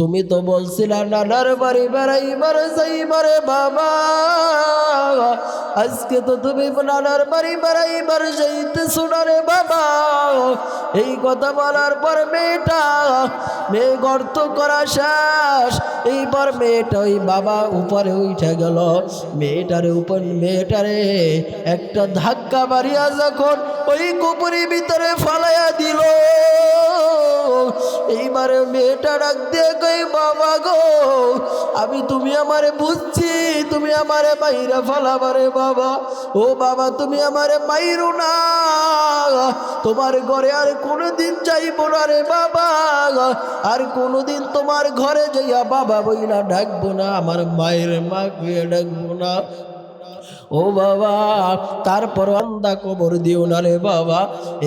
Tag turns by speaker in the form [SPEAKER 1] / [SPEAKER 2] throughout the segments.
[SPEAKER 1] তুমি তো বলছিলা নানার বাড়ি বেড়াইবার যাইবারে বাবা, আজকে তো তুমি নানার বাড়ি বেড়াইবার যাইতেছো না রে বাবা। এই কথা বলার পর মেয়ে গর্ত করা শেষ। এইবার মেয়েটা ওই বাবা উপরে উঠে গেল, মেয়েটারে একটা ধাক্কা মারিয়া যখন ওই কুপুরির ভিতরে ফালাইয়া দিল, এইবারে মেয়েটা ডাক দিয়ে কই বাবা গো, তুমি আমারে বুঝছি, তুমি আমারে মাইরা ফালাবারে বাবা। ও বাবা তুমি আমারে মাইরো না, তোমার ঘরে আর কোনোদিন যাইবো না রে বাবা, আর কোনোদিন তোমার ঘরে যাইয়া বাবা বইলা ডাকবো না, আমার মায়ের মা কইয়া ডাকবো না। ও বাবা তারপর আন্দা কবর দিও না রে বাবা।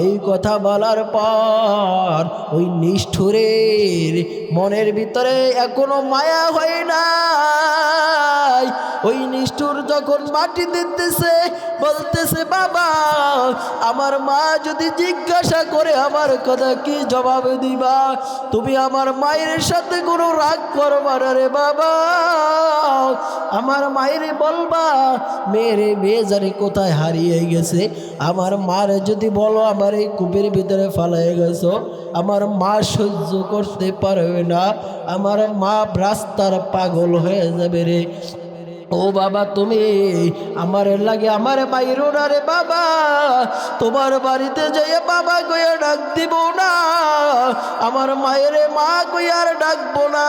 [SPEAKER 1] এই কথা বলার পর ওই নিষ্ঠুরের মনের ভিতরে এখনো মায়া হয় নাই। ওই নিষ্ঠুর যখন মাটি দিতেছে বলতেছে বাবা, আমার মা যদি জিজ্ঞাসা করে আমার কথা কি জবাব দিবা? তুমি আমার মায়ের সাথে কোনো রাগ করবা না রে বাবা, আমার মায়ের বলবা মেয়ে জানি কোথায় হারিয়ে গেছে। আমার মারে যদি বলো আমার এই কূপের ভিতরে ফালাই গেছো, আমার মা সহ্য করতে পারবে না, আমার মা রাস্তার পাগল হয়ে যাবে রে। ও বাবা তুমি আমার লাগে আমার মাইরো না রে বাবা, তোমার বাড়িতে যাইয়া বাবা কইয়া ডাক দিব না, আমার মায়ের মা কইয়ার ডাকবো না,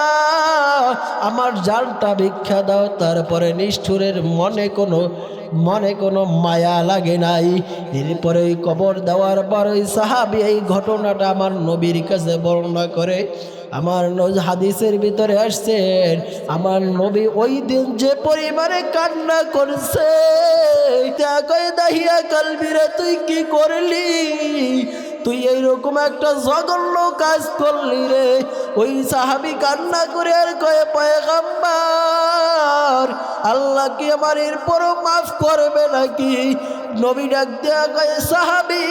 [SPEAKER 1] আমার জানটা ভিক্ষা দাও। তারপরে নিষ্ঠুরের মনে কোনো মায়া লাগে নাই। এরপরে ওই কবর দেওয়ার পর ওই সাহাবী এই ঘটনাটা আমার নবীর কাছে বর্ণনা করে। আমার হাদিসের ভিতরে আসছেন আমার নবী ওই দিন যে পরিমাণে কান্না করছে, দাহিয়া কালবিরা তুই কি করলি, তুই এইরকম একটা জঘন্য কাজ করলি রে। ওই সাহাবী কান্না করে আর কয়ে পয়গম্বর আল্লাহ কি আমার এরপরও মাফ করবে নাকি? নবী ডাক দেয়া কয়ে সাহাবী,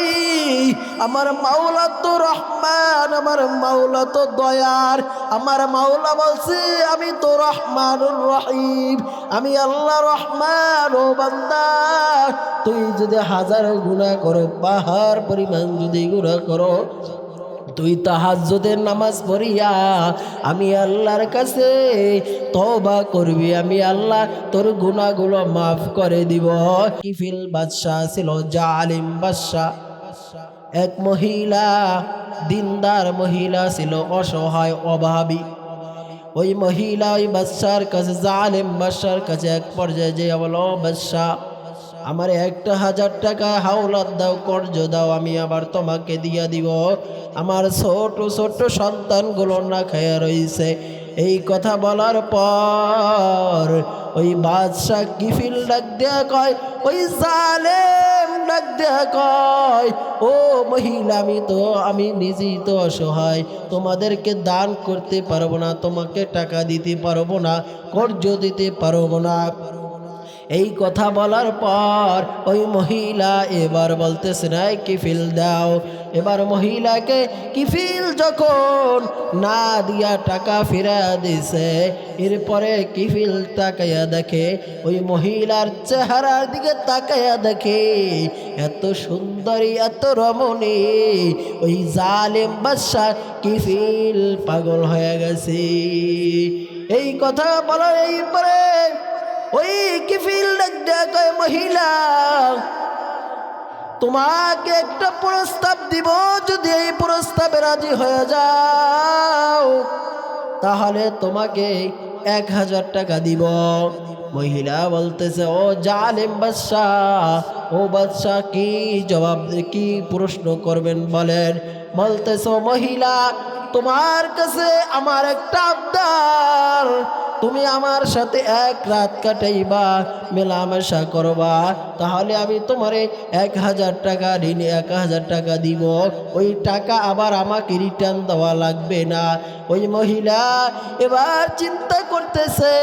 [SPEAKER 1] আমার মাওলা তো রহমান, আমার মাওলা তো দয়ার, আমার মাওলা বলছে আমি তো রহমানুর রহিম, আমি আল্লাহ রহমান। ও বান্দা তুই যদি 1000 গুনাহ করো, পাহাড় পরিমাণ যদি গুনাহ করো, তুই তাহাজ্জুদের নামাজ পড়িয়া আমি আল্লাহর কাছে তওবা করবি, আমি আল্লাহ তোর গুনাহগুলো মাফ করে দিব। কিফিল বাদশা ছিল, জালিম বাদশা। এক মহিলা, দিনদার মহিলা ছিল, অসহায় অভাবী। ওই মহিলা ওই বাদশার কাছে, জালিম বাদশার কাছে এক পর্যায়ে যে বলো, বাদশা আমার 1000 টাকা হাওলাত দাও, কর্জ দাও, আমি আবার তোমাকে দিয়া দিব, আমার ছোট ছোট সন্তানগুলো না খায়া রইছে। এই কথা বলার পর ওই বাদশা কিফিল ডাক দেয়া কয়, ওই জালেম ডাক দেয়া কয়, ও মহিলা আমি নিজেই তো অসহায়, তোমাদেরকে দান করতে পারবো না, তোমাকে টাকা দিতে পারবো না, কর্জ দিতে পারবো না। এই কথা বলার পর ওই মহিলা এবার বলতেছে না কিফিল দাও। এবার মহিলাকে কিফিল যখন না দিয়া টাকা ফিরা দিছে, এরপরে কিফিল তাকাইয়া দেখে, ওই মহিলার চেহারার দিকে তাকাইয়া দেখে এত সুন্দরী, এত রমণী, ওই জালেম বাদশা কিফিল পাগল হয়ে গেছে। এই কথা বলার এইপরে ওই কিফিল ডাক মহিলা, তোমাকে একটা প্রস্তাব দিব, যদি এই প্রস্তাবে রাজি হয়ে যাও তাহলে তোমাকে 1000 টাকা দিব। মহিলা বলতেছে, ও জালেম বাদশাহ, ও বাদশাহ কি জবাব, কি প্রশ্ন করবেন বলেন? বলতেছে, মহিলা তোমার কাছে আমার একটা আবদার, তুমি আমার সাথে 1 রাত কাটাইবা, মেলামেশা করবা, তাহলে আমি তোমারে 1000 টাকা ঋণে 1000 টাকা দিব, ওই টাকা আবার আমাকে রিটার্ন দেওয়া লাগবে না। ওই মহিলা এবার চিন্তা করতেছে,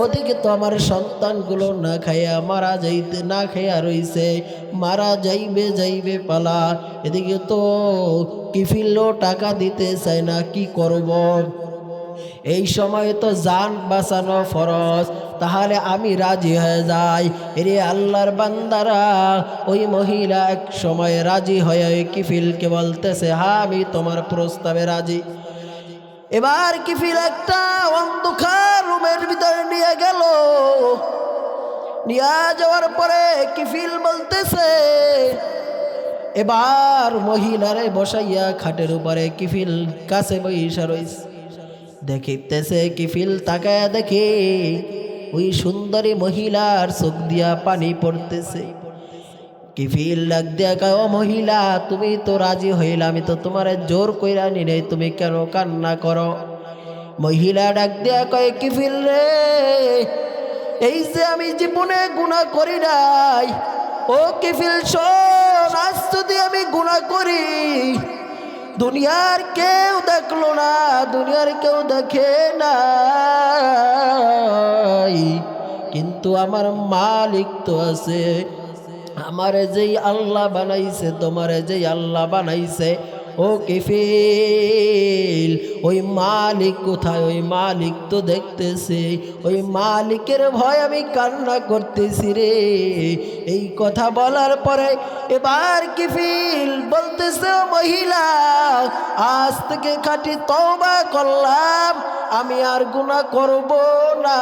[SPEAKER 1] ওদিকে তো আমার সন্তানগুলো না খাইয়া রইছে, মারা যাইবে পালা, এদিকে তো কিফিলও টাকা দিতে চায় না, কি করব? এই সময় তো জান বাঁচানো ফরজ, তাহলে আমি রাজি হয়ে যাই। এরে আল্লাহর বান্দারা, ওই মহিলা এক সময় রাজি হয়ে ওই কিফিলকে বলতেছে, হ্যাঁ আমি তোমার প্রস্তাবে রাজি। এবার কিফিল একটা অন্ধকার রুমের ভিতরে নিয়ে গেল। নিয়ে যাওয়ার পরে কিফিল বলতেছে, এবার মহিলারে বসাইয়া খাটের উপরে কিফিল কাছে বইসা রইছে। দেখিতেছে কিফিল তাকায়া দেখে ওই সুন্দরী মহিলার চোখ দিয়া পানি পড়তেছে। কিফিল ডাক দিয়া কয়, ও মহিলা, তুমি তো রাজি হইলা, আমি তো তোমারে জোর কইরা নি নাই, তুমি কেন কান্না করো? মহিলা ডাক দিয়া কয়, কিফিল রে, এই যে আমি জীবনে গুনাহ করি নাই। ও কিফিল শোন, আজ যদি আমি গুনাহ করি, দুনিয়ার কেউ দেখলো না, দুনিয়ার কেউ দেখে নাই, কিন্তু আমার মালিক তো আছে। আমারে যেই আল্লাহ বানাইছে, তোমারে যেই আল্লাহ বানাইছে, ও কিফিল, ওই মালিক কোথায়? ওই মালিক তো দেখতেছে, ওই মালিকের ভয় আমি কান্না করতেছি রে। এই কথা বলার পরে এবার কিফিল বলতেছে, ও মহিলা, আজ থেকে খাঁটি তওবা করলাম, আমি আর গুনাহ করব না,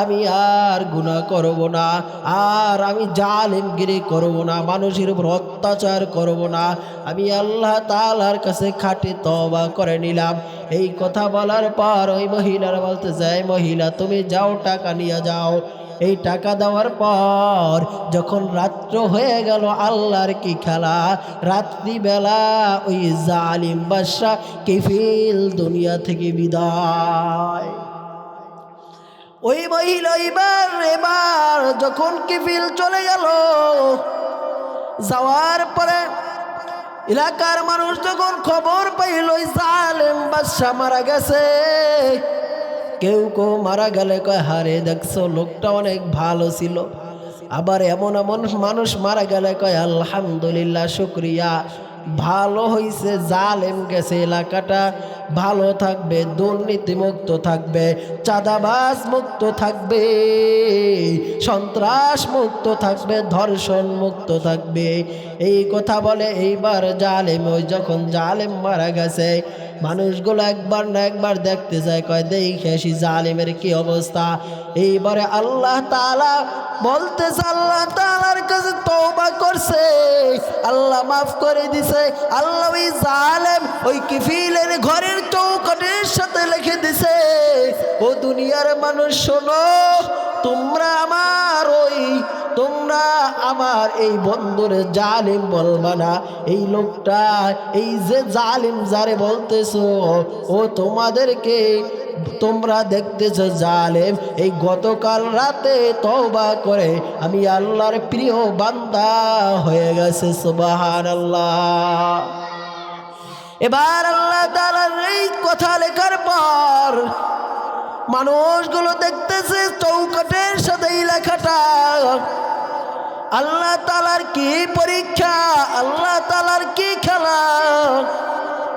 [SPEAKER 1] আমি আর গুনাহ করব না, আর আমি জালিমগিরি করব না, মানুষের উপর অত্যাচার করব না, আমি আল্লাহ তাআলার কাছে খাঁটি তওবা করে নিলাম। এই কথা বলার পর ওই মহিলার বলতে যায়, মহিলা তুমি যাও, টাকা নিয়ে যাও। এই টাকা দেওয়ার পর যখন রাত্র হয়ে গেল, আল্লাহর কি খেলা, রাত্রিবেলা ওই জালিম বাদশা কিফিল দুনিয়া থেকে বিদায়। ওই মহিলা এবার যখন কিফিল চলে গেল, যাওয়ার পরে এলাকার মানুষ যখন খবর পাইল জালেম বাদশা মারা গেছে, কেউ কেউ মারা গেলে কয়, হারে দেখছো লোকটা অনেক ভালো ছিল। আবার এমন এমন মানুষ মারা গেলে কয়, আলহামদুলিল্লাহ, শুকরিয়া, ভালো হইছে, জালেম গেছে, এলাকাটা ভালো থাকবে, দুর্নীতি মুক্ত থাকবে, চাঁদাবাজ মুক্ত থাকবে, সন্ত্রাস মুক্ত থাকবে, ধর্ষণ মুক্ত থাকবে। এই কথা বলে এইবার জালেম, ওই যখন জালেম মারা গেছে, মানুষগুলো একবার না একবার দেখতে যায়, কয় দেখে আসি জালিমের কি অবস্থা। এইবারে আল্লাহ তাআলা বলতেছে, আল্লাহ তাআলার কাছে তওবা করছে, আল্লাহ মাফ করে দিছে। আল্লাহ ওই জালেম ওই কিফিলের ঘরের চৌকাঠের সাথে লিখে দিছে, ও দুনিয়ার মানুষ শোনো, তোমরা আমার এই বন্ধুরে জালিম বলবা না। এই লোকটা, এই যে জালিম যারে বলতেছো, ও তোমাদেরকে, তোমরা দেখতেছো জালেম, এই গতকাল রাতে তওবা করে আমি আল্লাহর প্রিয় বান্দা হয়ে গেছে। সুবহানাল্লাহ। এবার আল্লাহ তাআলার এই কথা লেখার পর মানুষগুলো দেখতেছে চৌকাঠের সাথে এই লেখাটা। আল্লাহ তাআলার কি পরীক্ষা, আল্লাহ তাআলার কি খেলা,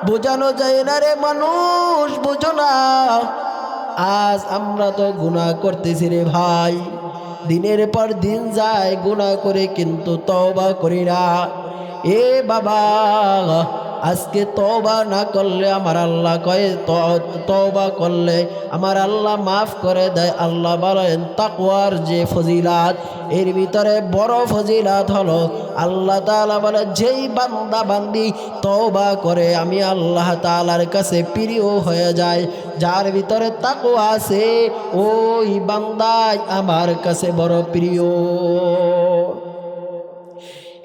[SPEAKER 1] বোঝানো যায় না রে মানুষ, বোঝো না। আজ আমরা তো গুনাহ করতেছি রে ভাই, দিনের পর দিন যায় গুনাহ করে, কিন্তু তওবা করি না। এ বাবা, আজকে তওবা না করলে আমার আল্লাহ কয়, তওবা করলে আমার আল্লাহ মাফ করে দেয়। আল্লাহ বলেন তাকওয়ার যে ফজিলাত, এর ভিতরে বড় ফজিলাত হলো, আল্লাহ তাআলা বলে যেই বান্দা বান্দি তওবা করে আমি আল্লাহ তাআলার কাছে প্রিয় হয়ে যায়। যার ভিতরে তাকওয়া আছে, ওই বান্দাই আমার কাছে বড় প্রিয়।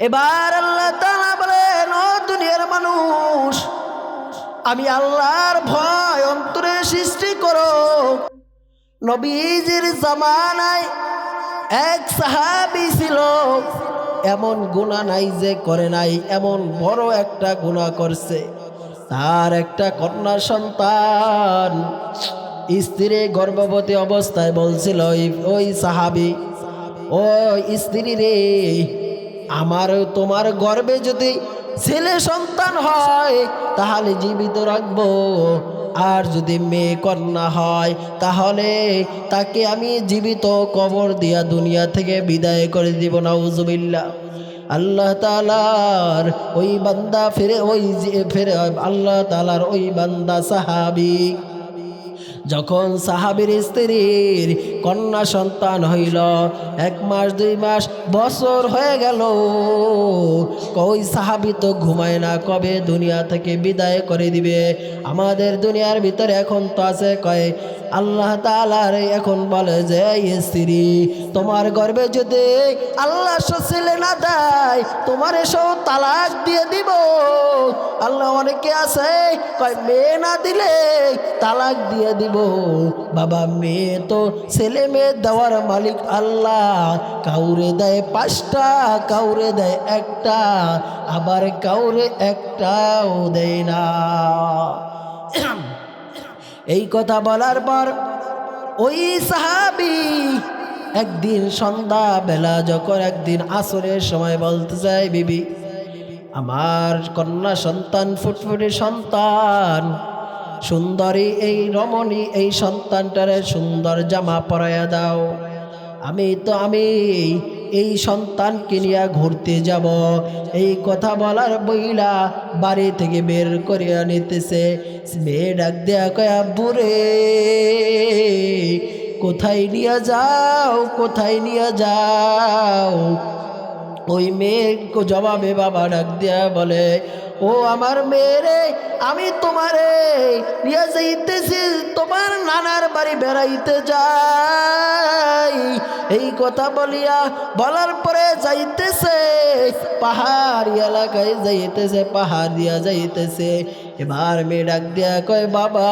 [SPEAKER 1] এবার আল্লাহ তাআলা বলেন, ও দুনিয়ার মানুষ, আমি আল্লাহর ভয় অন্তরে সৃষ্টি করো। নবীজির জামানায় এক সাহাবী ছিল, এমন গুনাহ নাই যে করে নাই, এমন বড় একটা গুনাহ করছে। তার একটা কন্যা সন্তান, স্ত্রী গর্ভবতী অবস্থায় বলছিল ওই সাহাবী, ও স্ত্রী রে, আমার তোমার গর্ভে যদি ছেলে সন্তান হয় তাহলে জীবিত রাখবো, আর যদি মেয়ে কন্যা হয় তাহলে তাকে আমি জীবিত কবর দিয়া দুনিয়া থেকে বিদায় করে দিব, নাউজুবিল্লাহ। আল্লাহ তাআলার ওই বান্দা ফিরে আল্লাহ তাআলার ওই বান্দা সাহাবী যখন সাহাবীর স্ত্রীর কন্যা সন্তান হইল, 1 মাস 2 মাস বছর হয়ে গেল, ওই সাহাবী তো ঘুমায় না, কবে দুনিয়া থেকে বিদায় করে দিবে। আমাদের দুনিয়ার ভিতরে এখন তো আছে কয় আল্লাহ তাআলার এখন বলে যে স্ত্রী তোমার গর্ভে যদি আল্লাহ ছেলে না দেয় তোমার এসব তালাক দিয়ে দিব। আল্লাহ অনেকে আছে কয় মেয়ে না দিলে তালাক দিয়ে দিব। বাবা মেয়ে তো ছেলে মেয়ে দেওয়ার মালিক আল্লাহ, কাউরে দেয় 5টা, কাউরে দেয় 1টা, আবার কাউরে 1টাও দেয় না। এই কথা বলার পর ওই সাহাবী একদিন সন্ধ্যা বেলা যখন একদিন আসরের সময় বলতে যায়, বিবি আমার কন্যা সন্তান ফুটফুটে সন্তান সুন্দরী এই রমণী এই সন্তানটারে সুন্দর জামা পরাইয়া দাও। আমি এই সন্তানকে নিয়ে ঘুরতে যাব। এই কথা বলার বইলা বাড়ি থেকে বের করিয়া নিতেছে। মেয়ে ডাক দেয়া কয় আব্বু রে কোথায় নিয়ে যাও, কোথায় নিয়ে যাও? ওই মেয়ের জবাবে বাবা ডাক দেয়া বলে ও আমার মেয়েরে আমি তোমারে নিয়ে যাইতেছি তোমার নানার বাড়ি বেড়াইতে যাই। এই কথা বলার পরে যাইতেছে পাহাড়ি এলাকায় যাইতেছে, পাহাড় দিয়া যাইতেছে। এবার মেয়ে ডাক দিয়া কয় বাবা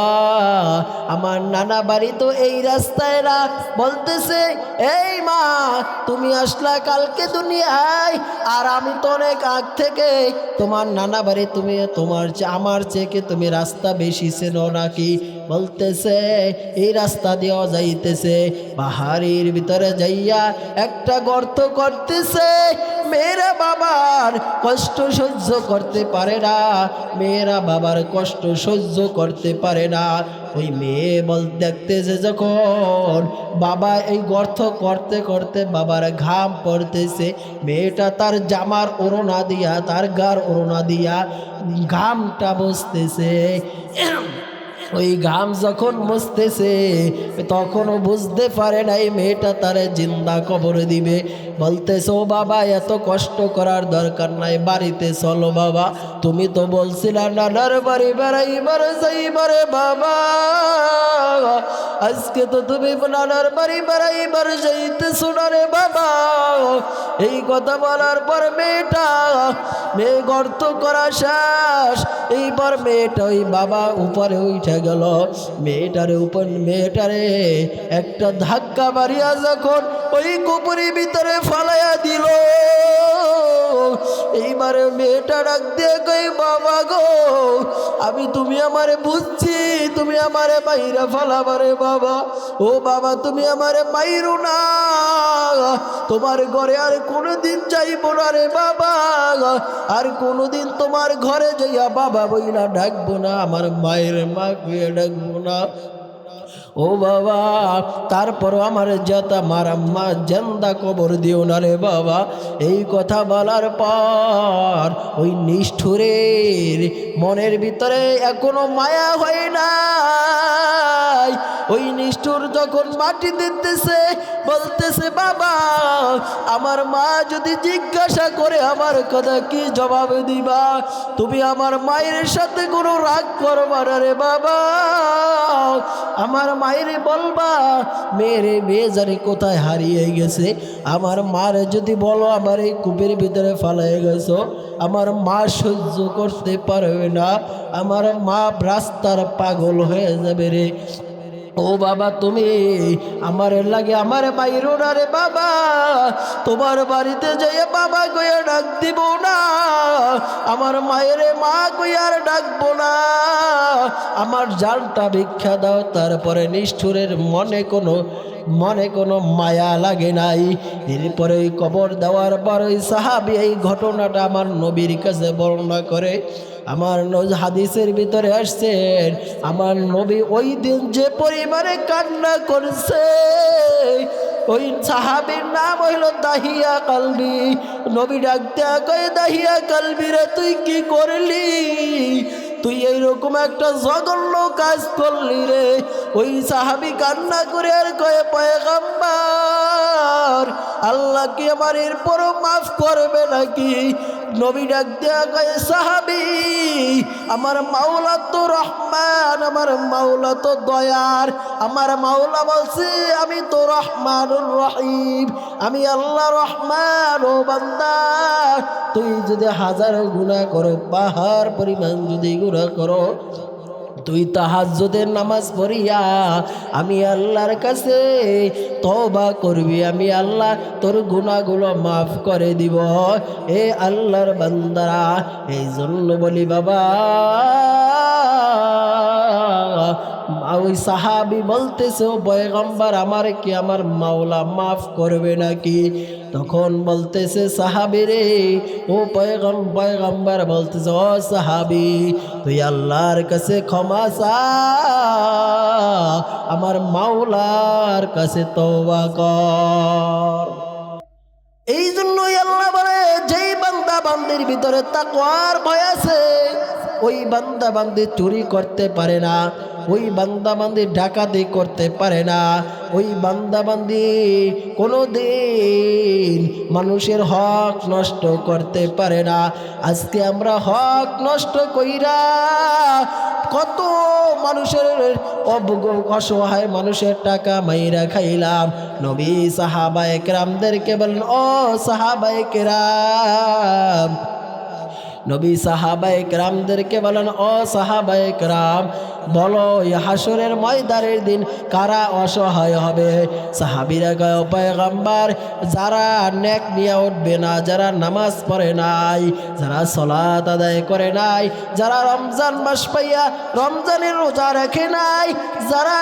[SPEAKER 1] আমার নানা বাড়ি তো এই রাস্তায় না। বলতেছে এই মা তুমি আসলা কালকে দুনিয়ায়, আর আমি তো অনেক আগ থেকে তোমার নানা বাড়ি তুমি আমার চেয়ে তুমি রাস্তা বেশি চেনো নাকি? বলতেছে এই রাস্তা দিয়েও যাইতেছে, পাহাড়ির ভিতরে যাইয়া একটা গর্ত করতেছে। মেয়েরা বাবার কষ্ট সহ্য করতে পারে না, মেয়েরা বাবার কষ্ট সহ্য করতে পারে না। ওই মেয়ে দেখতেছে যখন বাবা এই গর্ত করতে করতে বাবার ঘাম পড়তেছে, মেয়েটা তার জামার ওড়না দিয়া তার গার ওড়না দিয়া ঘামটা বসতেছে। ওই ঘাম যখন মুছতেছে তখনও বুঝতে পারে নাই মেয়েটা তারে জিন্দা কবর দিবে। বলতেছো বাবা এত কষ্ট করার দরকার নাই, বাড়িতে চলো বাবা। তুমি তো বলছিলা নানার বাড়ি বেড়াইবার যাইবারে বাবা, আজকে তো তুমি নানার বাড়ি বেড়াইবার যাইতেছো না রে বাবা। এই কথা বলার পর মেয়ে গর্ত করা শেষ। এইবার মেয়েটা ওই বাবা উপরে উঠে গেল, মেয়েটারে একটা ধাক্কা মারিয়া যখন ওই কুপুরির ভিতরে ফালাইয়া দিল। এইবারে মেয়েটা ডাক দিয়ে কই বাবা গো তুমি আমারে বুঝছি, তুমি আমারে বাইরে ফালাবারে বাবা। ও বাবা তুমি আমারে মাইরো না, তোমার ঘরে আর কোনোদিন যাইব না রে বাবা, আর কোনোদিন তোমার ঘরে যাইয়া বাবা বইলা ডাকবো না, আমার মায়ের মা কইয়া ডাকবো না। ও বাবা তারপর আমার যাতা মারাম্মা জান্দা কবর দিও না রে বাবা। এই কথা বলার পর ওই নিষ্ঠুরের মনের ভিতরে এখনো মায়া হয় নাই। ওই নিষ্ঠুর যখন মাটি দিতেছে বলতেছে বাবা আমার মা যদি জিজ্ঞাসা করে আমার কথা কি জবাব দিবা? তুমি আমার মায়ের সাথে কোনো রাগ করবা না রে বাবা, আমার মায়ের বলবা মেয়ে জানি কোথায় হারিয়ে গেছে। আমার মার যদি বলো আমার এই কূপের ভিতরে ফালাই গেছো, আমার মা সহ্য করতে পারবে না, আমার মা রাস্তার পাগল হয়ে যাবে রে। ও বাবা তুমি আমার লাগে আমার বাইরো না রে বাবা, তোমার বাড়িতে যাইয়া বাবা কইয়া ডাক দিব না, আমার মায়ের মা কইয়ার ডাকবো না, আমার জালটা ভিক্ষা দাও। তারপরে নিষ্ঠুরের মনে কোনো মায়া লাগে নাই। এরপরে ওই কবর দেওয়ার পর ওই সাহাবী এই ঘটনাটা আমার নবীর কাছে বর্ণনা করে। আমার হাদিসের ভিতরে আসছেন আমার নবী ওই দিন যে পরিমাণে কান্না করছে, ওই সাহাবীর নাম হইল দাহিয়া কালবি। নবী ডাক দেয়া কয়, দাহিয়া কালবি রে তুই কি করলি? তুই এইরকম একটা জঘন্য কাজ করলি রে। ওই সাহাবী কান্না করে আর কয়ে, পয়গম্বর আল্লাহ কি আমার এরপরও মাফ করবে নাকি? নবী ডাক দেয়া কয়ে, সাহাবী আমার মাওলা তো রহমান, আমার মাওলা তো দয়ার। আমার মাওলা বলছে আমি তো রহমানুর রহিম, আমি আল্লাহ রহমান। ও বান্দা তুই যদি হাজারো গুনাহ করো, পাহাড় পরিমাণ যদি গুনাহ করো, তুই তাহাজ্জুদের নামাজ পড়িয়া আমি আল্লাহর কাছে তওবা করবি, আমি আল্লাহ তোর গুনাহগুলো মাফ করে দিব। এ আল্লাহর বান্দারা, এই জন্য বলি বাবা, ওই সাহাবী বলতেছে, ও পয়গম্বর আমার কি আমার মাওলা মাফ করবে নাকি? তখন বলতেছে সাহাবী রে, ও পয়গম্বর বলতেছে, ও সাহাবী তুই আল্লাহর কাছে ক্ষমা চা, আমার মাওলার কাছে তওবা কর। এই জন্যই আল্লাহ বলে, যেই বান্দা বান্দির ভিতরে তাকওয়ার ভয় আছে, ওই বান্দা বান্দি চুরি করতে পারে না, ওই বান্দা বান্দি ডাকাতি করতে পারে না, ওই বান্দা বান্দি কোনোদিন মানুষের হক নষ্ট করতে পারে না। আজকে আমরা হক নষ্ট কইরা কত মানুষের অসহায় মানুষের টাকা মাইরা খাইলাম। নবী সাহাবায়ে কেরামদেরকে বলেন, ও সাহাবায়ে কেরাম, নবী সাহাবায়ে কেরামদেরকে বলেন, ও সাহাবায়ে কেরাম বলো এই হাসরের ময়দানের দিন কারা অসহায় হবে? সাহাবীরা কয়, ও পয়গম্বর যারা নেক নিয়ে উঠবে না, যারা নামাজ পড়ে নাই, যারা সালাত আদায় করে নাই, যারা রমজান মাস পাইয়া রমজানের রোজা রাখে নাই, যারা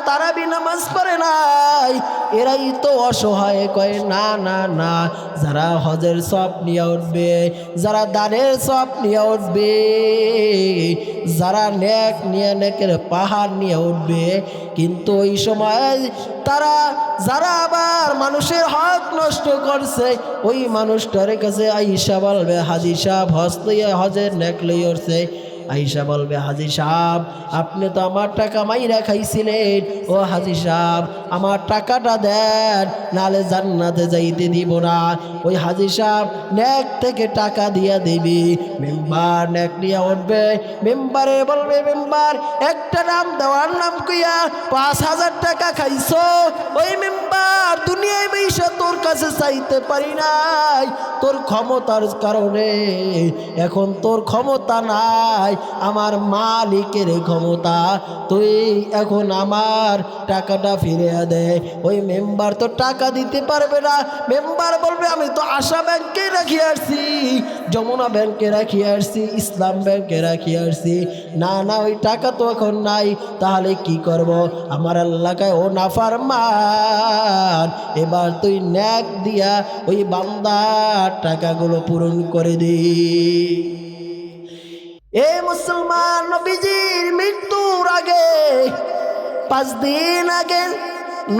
[SPEAKER 1] তারাবি নামাজ পড়ে নাই, এরাই তো অসহায়। কয় না না না, যারা হজের সওয়াব নিয়ে উঠবে, যারা দানের সওয়াব নিয়ে উঠবে, যারা নেক নিয়ে নেকের পাহাড় নিয়ে উঠবে। কিন্তু ওই সময় তারা যারা আবার মানুষের হক নষ্ট করছে, ওই মানুষটার কাছে আইসা বলবে, হাজী সাহেব হজের নেক লই উঠছে। আইসা বলবে, হাজী সাহেব আপনি তো আমার টাকা মাইরা খাইছিলেন, ও হাজী সাহেব আমার টাকাটা দেন, নালে জান্নাতে যাইতে দিব না। ওই হাজী সাহেব নেক থেকে টাকা দিয়া দিবি। মেম্বার নেক নিয়ে উঠবে, মেম্বারে বলবে, মেম্বার একটা নাম দেওয়ার নাম কইয়া 5,000 টাকা খাইছো। ওই মেম্বার দুনিয়ায় বেশা তোর কাছে চাইতে পারি নাই, তোর ক্ষমতার কারণে এখন তোর ক্ষমতা নাই, আমার মালিকের ক্ষমতা, তুই এখন আমার টাকাটা ফিরে দে। ওই মেম্বার তো টাকা দিতে পারবে না। মেম্বার বলবে, আমি তো আশা ব্যাংকে রাখি আসছি, যমুনা ব্যাংকে রাখি আসছি, ইসলাম ব্যাংকে রাখি আসছি, না না ওই টাকা তো এখন নাই, তাহলে কি করব? আমার এলাকায় ও নাফরমান, এবার তুই নেক দিয়া ওই বান্দার টাকাগুলো পূরণ করে দি। এ মুসলমান, নবীজির মৃত্যুর আগে 5 দিন আগে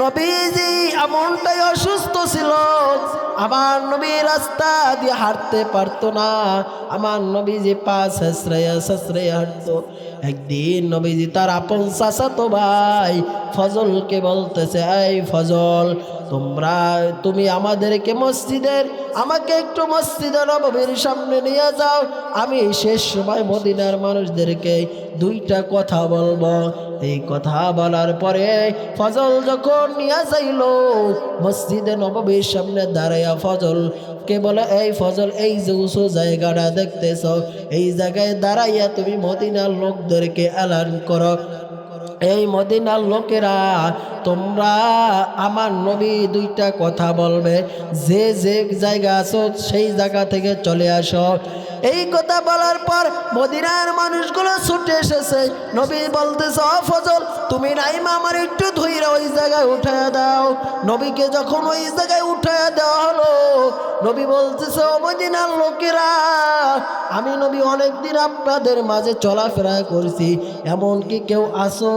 [SPEAKER 1] নবীজি এমনটাই অসুস্থ ছিল, আমার নবী রাস্তা দিয়ে হাঁটতে পারতো না, আমার নবীজি পা ছেঁচড়াইয়া হাঁটতো। একদিন নবীজি তার আপন চাচাতো ভাই ফজলকে বলতেছে, এই ফজল তুমি আমাদেরকে আমাকে একটু মসজিদে নববীর সামনে নিয়ে যাও, আমি শেষ সময় মদিনার মানুষদেরকে 2টা কথা বলবো। এই কথা বলার পরে ফজল যখন নিয়ে যাইল মসজিদে নববীর সামনে দাঁড়াইয়া ফজলকে বলে, এই ফজল এই যে উঁচু জায়গাটা দেখতেছ, এই জায়গায় দাঁড়াইয়া তুমি মদিনার লোকদেরকে এলান করো, এই মদিনার লোকেরা তোমরা আমার নবী 2টা কথা বলবে, যে যে জায়গা আছো সেই জায়গা থেকে চলে আসো। এই কথা বলার পর মদিনার মানুষগুলো ছুটে এসেছে। নবী বলতেছে, ও ফজল, তুমি নাইমা আমার একটু ধইরা ওই জায়গায় উঠায় দাও। নবীকে যখন ওই জায়গায় উঠায় দেওয়া হলো, নবী বলতেছে, ও মদিনার লোকেরা, আমি নবী অনেকদিন আপনাদের মাঝে চলাফেরা করছি, এমনকি কেউ আসো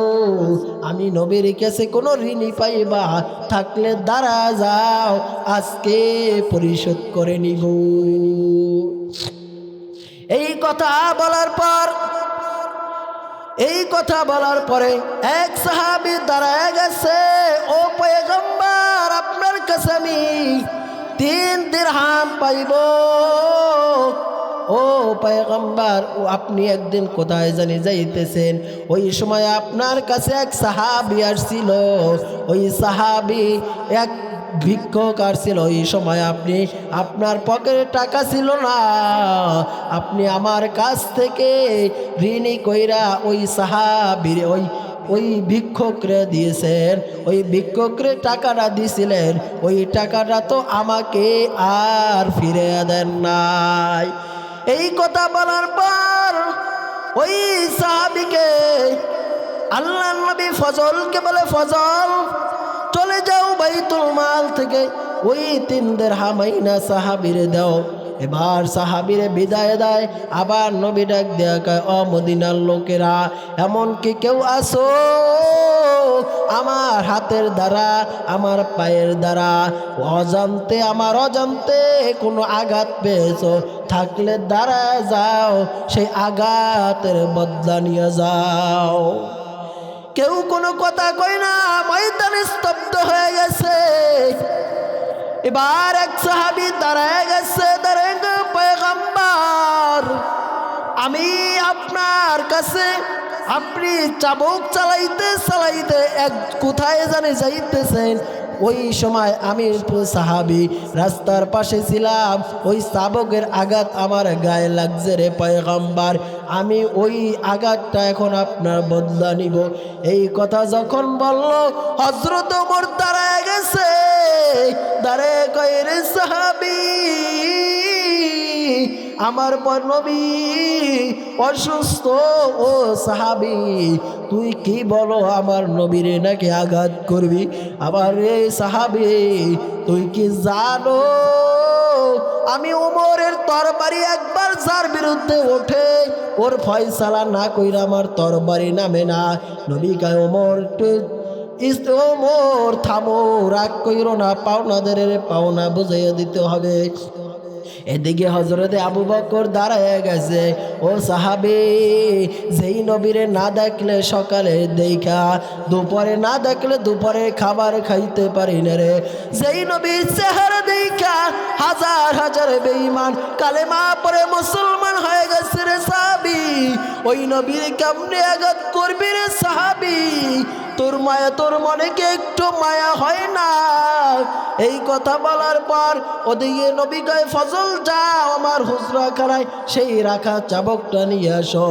[SPEAKER 1] আমি নবীর কাছে কোনো ঋণী পাইবা থাকলে দাঁড়া যাও, আজকে পরিশোধ করে নিব। এই কথা বলার পরে এক সাহাবী দাঁড়ায় গেছে, ও পয়গম্বর, আপনার কাছে আমি 3 দিরহাম পাইব। ও পয়গম্বর, আপনি একদিন কোথায় জানি যাইতেছেন, ওই সময় আপনার কাছে এক সাহাবী আসছিল, ওই সাহাবী এক ভিক্ষুক আসছিল, ওই সময় আপনি আপনার পকেটে টাকা ছিল না, আপনি আমার কাছ থেকে ঋণী কইরা ওই সাহাবীর ওই ভিক্ষুকরে দিয়েছেন, ওই ভিক্ষুকরে টাকাটা দিয়েছিলেন, ওই টাকাটা তো আমাকে আর ফিরে দেন নাই। এই কথা বলার পর ওই সাহাবীকে আল্লাহর নবী ফজলকে বলে, ফজল, চলে যাও বাইতুল মাল থেকে ওই 3 দিরহাম আইনা সাহাবীরে দাও। এবার সাহাবীরে বিদায় দেয়। আবার নবী ডাক দেয়া কয়, ও মদিনার লোকেরা, এমন কি কেউ আসো আমার হাতের দ্বারা, আমার পায়ের দ্বারা আমার অজান্তে কোনো আঘাত পেয়েছো থাকলে দাঁড়া যাও, সেই আঘাতের বদলা নিয়ে যাও। কেউ কোনো কথা কয় না, ময়দান স্তব্ধ হয়ে গেছে। এবার এক সাহাবী দাঁড়ায় গেছে, পয়গম্বর, আমি আপনার কাছে, আপনি চাবুক চালাইতে এক কোথায় জানে যাইতেছেন, ওই সময় আমি সাহাবী রাস্তার পাশে ছিলাম, ওই চাবুকের আঘাত আমার গায়ে লাগছে রে পয়গম্বর, আমি ওই আঘাতটা এখন আপনার বদলা নিব। এই কথা যখন বলল, হযরত ওমর দাঁড়ায় গেছে, দাঁড়ায় কয়, রে সাহাবী, আমার পর নবী অসুস্থ, ও সাহাবী, তুই কি বলো, আমার নবীরে নাকি আঘাত করবি? আবার রে সাহাবী, তুই কি জানো আমি ওমরের তরবারি একবার যার বিরুদ্ধে ওঠে, ওর ফয়সালা না কইরা আমার তরবারি নামে না। নবী কয়, ওমর থামো, রাগ কইরো না, পাওনাদের পাওনা বুঝাইয়া দিতে হবে। এদিকে হযরতে আবু বকর দাঁড়ায় গেছে, ও সাহাবী, যেই নবীরে না দেখলে সকালে দেখা, দুপুরে না দেখলে দুপুরে খাবার খাইতে পারি না রে, যেই নবীর চেহারা দেখা হাজার হাজার বেঈমান কালেমা পড়ে মুসলমান হয়ে গেছে রে সাহাবী, ওই নবীর কেমনে আঘাত করবি রে সাহাবী? তোর মায়া, তোর মনে কি একটু মায়া হয় না? এই কথা বলার পর ওদিকে নবী কয়, ফজল, যাও আমার হুজরাখানায় সেই রাখা চাবকটা নিয়ে আসো।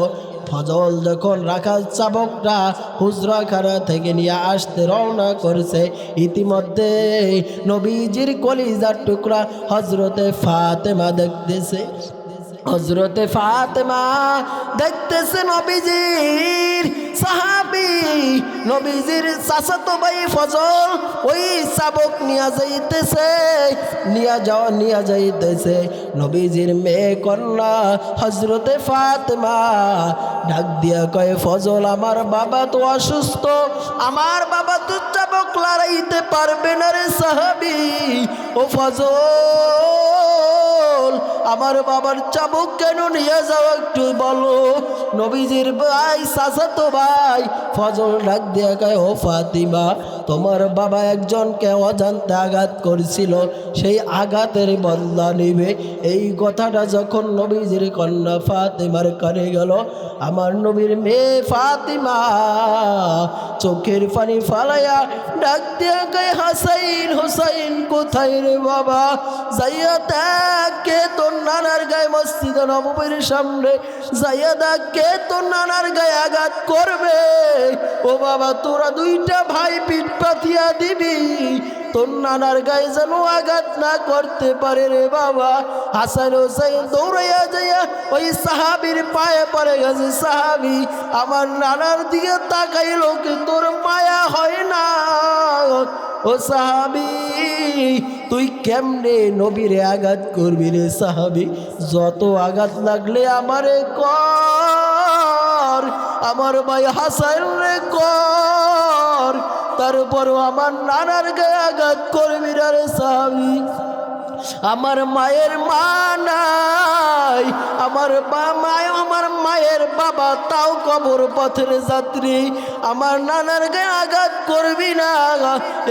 [SPEAKER 1] ফজল যখন রাখা চাবকটা হুজরাখানা থেকে নিয়ে আসতে রওনা করছে, ইতিমধ্যে নবীজির কলিজার টুকরা হযরতে ফাতেমা দেখতেছে। হযরতে ফাতেমা দেখতেছে নবীজির সাহাবী, নবীজির চাচাতো ভাই ফজল ওই চাবক নিয়ে যাইতেছে। নবীজির মেয়ে কন্যা হযরতে ফাতেমা ডাক দিয়া কয়, ফজল, আমার বাবা তো অসুস্থ, আমার বাবা তো চাবক লড়াইতে পারবে না রে সাহাবী। ও ফজল, আমার বাবার চাবুক কেন নিয়ে যাও একটু বলো। নবীজির ভাই, চাচাতো ভাই ফজল ডাক দিয়া কয়, ও ফাতিমা, তোমার বাবা একজনকে অজান্তে আঘাত করেছিল, সেই আঘাতের বদলা নিবে। এই কথাটা যখন নবীজির কন্যা ফাতিমার কানে গেল, আমার নবীর মেয়ে ফাতিমা চোখের পানি ফালাইয়া ডাক দিয়া কয়, হাসাইন, হোসাইন কোথায় রে বাবা? যাইয়া দেখ কে তোর নানার গায়ে, মসজিদে নববীর সামনে যাইয়া দেখ কে তোর নানার গায়ে আঘাত করবে। ও বাবা, তোরা দুইটা ভাই পিঠ পাতিয়া দিবি, তোর নানার গায়ে যেন আঘাত না করতে পারে রে বাবা। হাসান হোসেন দৌড়াইয়া যাইয়া ওই সাহাবীর পায়ে পড়ে গেছে। সাহাবী আমার নানার দিকে তাকাইলো, কিন্তু তোর মায়া হয় না। ও সাহাবী তুই কেমনে নবীরে আঘাত করবি রে? সাহাবী যত আঘাত লাগলে আমারে কর, আমার ভাই হাসান রে কর, তারপরও আমার নানার গায়ে আঘাত করবি না রে সাহাবী। আমার মায়ের মা নাই, আমার মায়ের বাবা তাও কবর পথের যাত্রী, আমার নানার গায়ে আঘাত করবি না।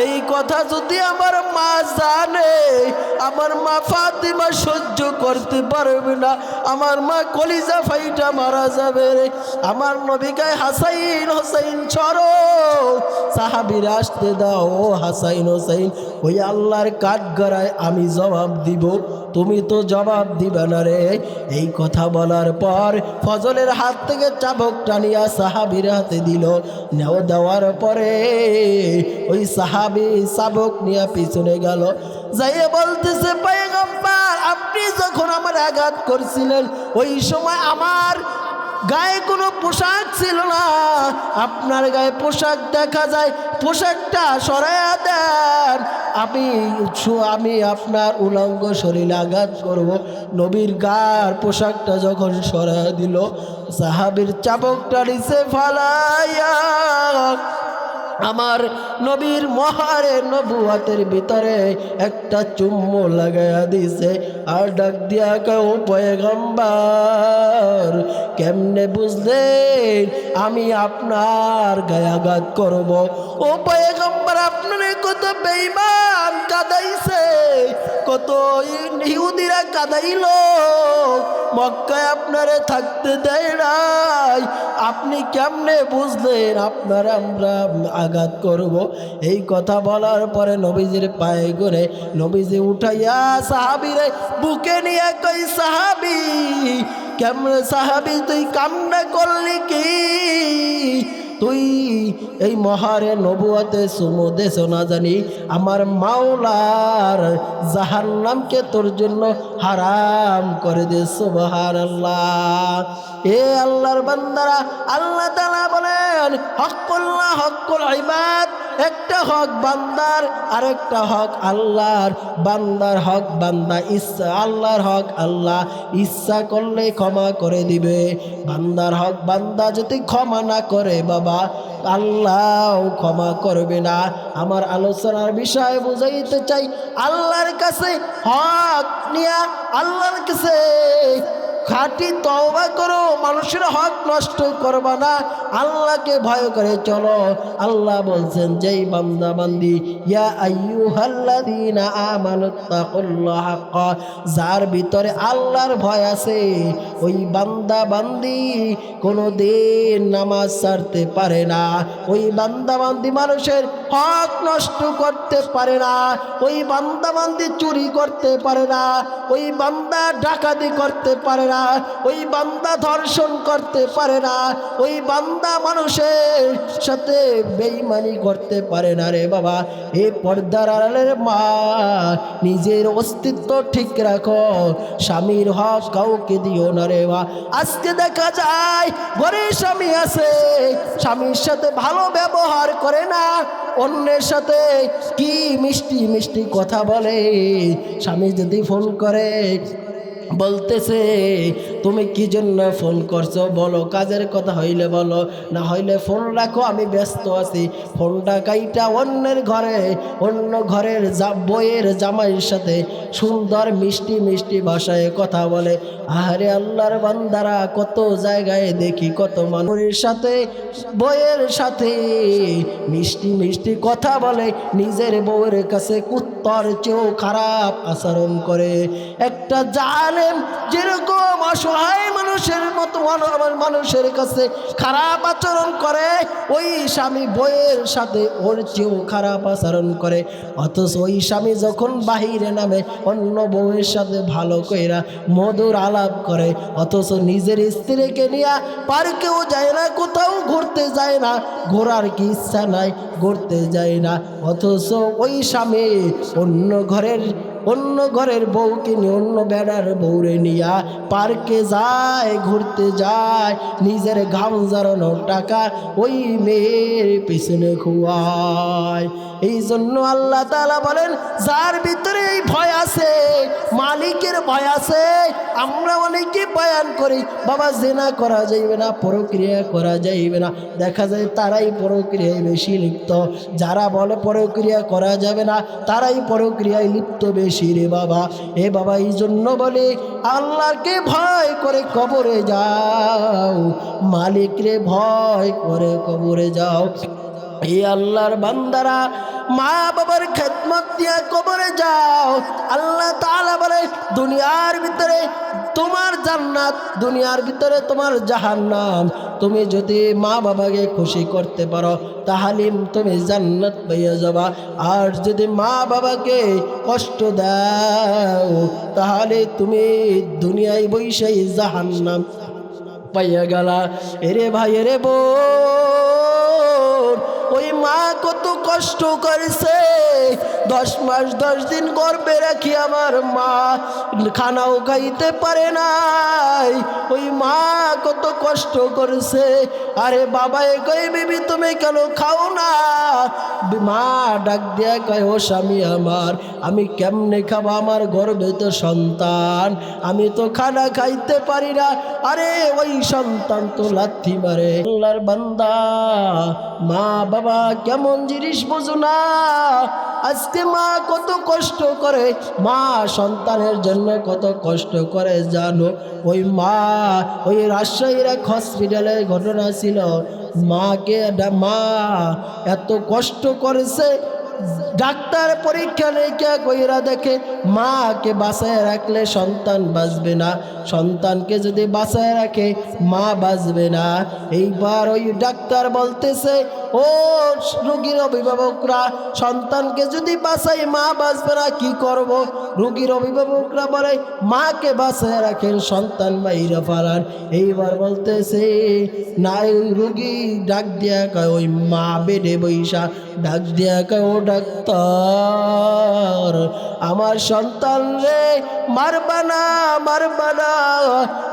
[SPEAKER 1] এই কথা যদি আমার মা জানে, আমার মা ফাতিমা সহ্য করতে পারবে না, আমার মা কলিজা ফাইটা মারা যাবে রে। আমার নবী গায়ে হাসাইন হোসাইন ছড়ো, সাহাবীরা আসতে দাও। ও হাসাইন হোসাইন ওই আল্লাহর কাঠগড়ায় আমি জবাব দিব, তুমি তো জবাব দিবে না রে। এই কথা বলার পর ফজলের হাত থেকে চাবক টানিয়া সাহাবীর হাতে দিল। নেও দেওয়ার পরে ওই সাহাবী চাবক নিয়ে পিছনে গেল, যাইয়ে বলতেছে পয়গম্বর আপনি যখন আমার আঘাত করছিলেন ওই সময় আমার গায়ে কোনো পোশাক ছিল না, আপনার গায়ে পোশাক দেখা যায়, পোশাকটা সরাইয়া দেন, আমি আপনার উলঙ্গ শরীরে আঘাত করব। নবীর গার পোশাকটা যখন সরাইয়া দিল, সাহাবীর চাবকটা নিচে ফালাইয়া আমার নবীর মহারে নবুয়াতের ভিতরে একটা চুম্বো লাগাইয়া দিছে, আর ডাক দিয়া কেউ পয়গম্বর কেমনে বুঝলেন আমি আপনার গায়ে আঘাত করব? ও পয়গম্বর আপনার কত বেঈমান কাদাইছে, কত ইহুদিরা কাদাইল, মক্কায় আপনারে থাকতে দেয় নাই, আপনি কেমনে বুঝলেন আপনার আমরা আঘাত করব? এই কথা বলার পরে নবীজির পায়ে করে নবীজি উঠাইয়া সাহাবীরে বুকে নিয়ে কই সাহাবী কেমনে, সাহাবী তুই কামনা করলি কি? তুই এই মহারে নবুয়াতে সুমো দেশ না জানি আমার মাওলার জাহান্নামকে তোর জন্য হারাম করে দে। সুবহানাল্লাহ। এ আল্লাহর বান্দারা, আল্লাহ তাআলা বলেন হকুল্লাহ হকুল ইবাদ, একটা হক বান্দার আর একটা হক আল্লাহর। বান্দার হক বান্দা ইচ্ছা, আল্লাহর হক আল্লাহ ইচ্ছা করলে ক্ষমা করে দিবে। বান্দার হক বান্দা যদি ক্ষমা না করে বাবা আল্লাহ ক্ষমা করবে না। আমার আলোচনার বিষয় বুঝাইতে চাই, আল্লাহর কাছে হক নিয়া আল্লাহর কাছে খাঁটি তওবা করো, মানুষের হক নষ্ট করবা না, আল্লাহকে ভয় করে চলো। আল্লাহ বলছেন যেই বান্দা বান্দি ইয়া আইয়ুহাল্লাযীনা আমানুত্তাকুল্লাহ হাক্কা, যার ভিতরে আল্লাহর ভয় আছে ওই বান্দা বান্দি কোনো দিন নামাজ ছাড়তে পারে না, ওই বান্দা বান্দি মানুষের হক নষ্ট করতে পারে না, ওই বান্দা বান্দি চুরি করতে পারে না, ওই বান্দা ডাকাতি করতে পারে না, ওই বান্দা ধর্ষণ করতে পারে না, ওই বান্দা মানুষের সাথে বেঈমানি করতে পারে না রে বাবা। এ পর্দার আড়ালের মা, নিজের অস্তিত্ব ঠিক রাখো, স্বামীর হক কাউকে দিও না রে মা। আজকে দেখা যায় ঘরে স্বামী আছে, স্বামীর সাথে ভালো ব্যবহার করে না, অন্যের সাথে কি মিষ্টি মিষ্টি কথা বলে। স্বামী যদি ফোন করে বলতেছে তুমি কি জন্য ফোন করছো বলো, কাজের কথা হইলে বলো, না হইলে ফোন রাখো আমি ব্যস্ত আছি। ফোনটা কাইটা অন্যের ঘরে, অন্য ঘরের বইয়ের জামাইয়ের সাথে সুন্দর মিষ্টি মিষ্টি ভাষায় কথা বলে। আরে আল্লাহর বান্দারা, কত জায়গায় দেখি কত মানুষের সাথে বইয়ের সাথে মিষ্টি মিষ্টি কথা বলে, নিজের বউয়ের কাছে কুত্তার চেয়েও খারাপ আচরণ করে। একটা জাল জালেম যেরকম অসহায় মানুষের মতো মানুষের কাছে খারাপ আচরণ করে, ওই স্বামী বইয়ের সাথে ওর চেয়েও খারাপ আচরণ করে। অথচ ওই স্বামী যখন বাহিরে নামে অন্য বউয়ের সাথে ভালো কইরা মধুর আলাপ করে, অথচ নিজের স্ত্রীকে নিয়ে পার্কেও যায় না, কোথাও ঘুরতে যায় না, ঘোরার কি ইচ্ছা নাই, ঘুরতে যায় না। অথচ ওই স্বামী অন্য ঘরের বউকে নিয়ে, অন্য বেড়ার বউরে নিয়া পার্কে যায়, ঘুরতে যায়, নিজের ঘাম ঝরানো টাকা ওই মেয়ের পিছনে খুয়ায়। এই জন্য আল্লাহ তাআলা বলেন, যার ভিতরে এই ভয় আছে, মালিকের ভয় আছে। আমরা অনেকে বয়ান করি বাবা জেনা করা যাইবে না, পরক্রিয়া করা যাইবে না, দেখা যায় তারাই পরক্রিয়ায় বেশি লিপ্ত। যারা বলে পরক্রিয়া করা যাবে না, তারাই পরক্রিয়ায় লিপ্ত বেশি রে বাবা। এ বাবা, এই জন্য বলে আল্লাহকে ভয় করে কবরে যাও, মালিকরে ভয় করে কবরে যাও। এই আল্লাহর বান্দারা, মা বাবার খেদমত দিয়া কবরে যাও। আল্লাহ তাআলা বলে, দুনিয়ার ভিতরে তোমার জান্নাত, দুনিয়ার ভিতরে তোমার জাহান্নাম। তুমি যদি মা বাবাকে খুশি করতে পারো তাহলে তুমি জান্নাত পেয়ে যাবা, আর যদি মা বাবাকে কষ্ট দাও তাহলে তুমি দুনিয়ায় বসেই জাহান্নাম পাইয়া গেলা। এরে ভাই, এরে বোন, ওই মা কত কষ্ট করেছে, 10 মাস 10 দিন গর্ভে রাখি আমার মা খানাও খাইতে পারে নাই। ওই মা কত কষ্ট করেছে। আরে বাবা কই, বিবি তুমি কেন খাও না? মা ডাক দিয়া কয়, ও স্বামী আমার, আমি কেমনে খাবো, আমার গর্ভে তো সন্তান, আমি তো খানা খাইতে পারি না। আরে ওই সন্তান তো লাথি মারে। আল্লাহর বান্দা, মা বাবা কেমন জিনিস বুঝো না। আজকে মা কত কষ্ট করে, মা সন্তানের জন্য কত কষ্ট করে জানো? ওই মা, ওই রাজশাহীর এক হসপিটালে ঘটনা ছিল, মা এত কষ্ট করেছে, ডাক্তার পরীক্ষা নিরীক্ষা কইরা দেখে মাকে বাঁচায় রাখলে সন্তান বাঁচবে না, সন্তানকে যদি বাঁচায় রাখে মা বাঁচবে না। এইবার ওই ডাক্তার বলতেছে, ও রোগীর অভিভাবকরা, সন্তানকে যদি বাঁচাই মা বাঁচবে না, কি করব? রোগীর অভিভাবকরা বলে, মাকে বাঁচায় রাখেন, সন্তান বাইরে ফালান। এইবার বলতেছে না, ওই রোগী ডাক দিয়া কয়, ওই মা বেডে বৈশা ডাক দিয়া কয়, ও ডাক্তার, আমার সন্তান রে মারবা না, মারবা না।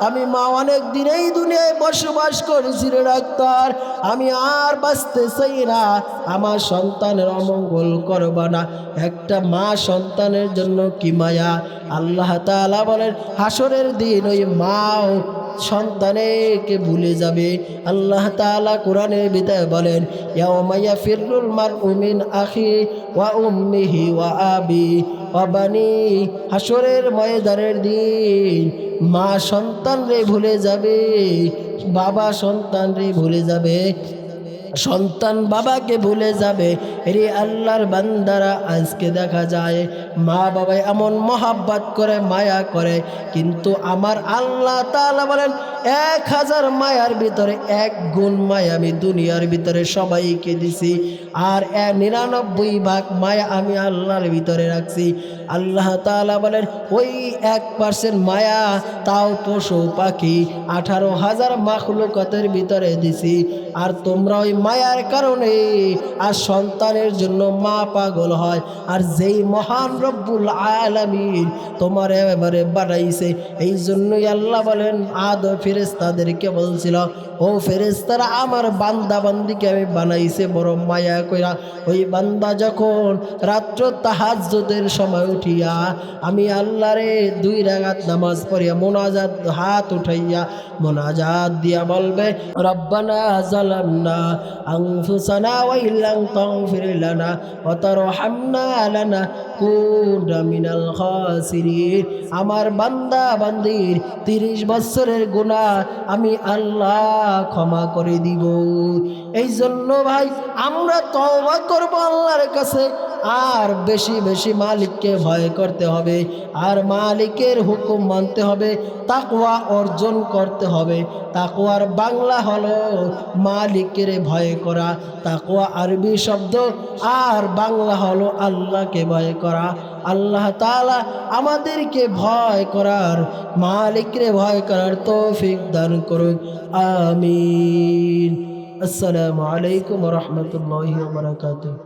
[SPEAKER 1] আমি মা অনেক দিন এই দুনিয়ায় বসবাস করেছি রে ডাক্তার, আমি আর বাঁচতে চাই না, আমার সন্তানের অমঙ্গল করবা না। একটা মা সন্তানের জন্য কি মায়া। আল্লাহ তাআলা বলেন, হাসরের দিন ওই মাও সন্তানকে ভুলে যাবে। আল্লাহ তাআলা কোরআনের ভিতরে বলেন, ইয়াউমা ইয়াফিরুল মারউ মিন আখি ওয়া উম্মিহি ওয়া আবি ওয়া বানি। হাসরের ময়দানের দিন মা সন্তানরে ভুলে যাবে, বাবা সন্তানরে ভুলে যাবে, সন্তান বাবাকে ভুলে যাবে। রে আল্লাহর বান্দারা, আজকে দেখা যায় মা বাবাই এমন মহাব্বত করে, মায়া করে, কিন্তু আমার আল্লাহ তাআলা বলেন 1000 মায়ার ভিতরে 1 গুণ মায়া আমি দুনিয়ার ভিতরে সবাইকে দিছি, আর 99 ভাগ মায়া আমি আল্লাহর ভিতরে রাখছি। আল্লাহ তাআলা বলেন, ওই 1% মায়া তাও পশু পাখি 18,000 মাখলুকাতের ভিতরে দিছি। আর তোমরা ওই মায়ার কারণে আর সন্তানের জন্য মা পাগল হয়। আর যেই মহান রব্বুল আলামিন তোমার এবারে বানাইছে, এই জন্যই আল্লাহ বলেন, আদম ফেরেশতাদেরকে বলছিল, ও ফেরেশতারা, আমার বান্দা বান্দিকে আমি বানাইছে বড় মায়া কইরা। ওই বান্দা যখন রাত্র তাহাজ্জুদের সময় উঠিয়া আমি আল্লাহরে 2 রাকাত নামাজ পড়িয়া মোনাজাত, হাত উঠাইয়া মোনাজাত দিয়া বলবে, রব্বানা যালামনা আনফুসানা ওয়া ইল্লাম তাগফির লানা ওয়া তারহামনা লানাকুনা মিনাল খাসিরিন। আমার বান্দা বান্দির 30 বছরের গুনাহ আমি আল্লাহ ক্ষমা করে দিব। এই জন্য ভাই আমরা তওবা করব আল্লাহর কাছে, আর বেশি বেশি মালিককে ভয় করতে হবে, আর মালিকের হুকুম মানতে হবে, তাকওয়া অর্জন করতে হবে। তাকওয়ার বাংলা হলো মালিকের ভয় করা, তাকওয়া আরবি শব্দ, আর বাংলা হলো আল্লাহকে ভয় করা। আল্লাহ তাআলা আমাদেরকে ভয় করার, মালিকরে ভয় করার তৌফিক দান করুন, আমিন। আসসালামু আলাইকুম ওয়া রাহমাতুল্লাহি ওয়া বারাকাতুহু।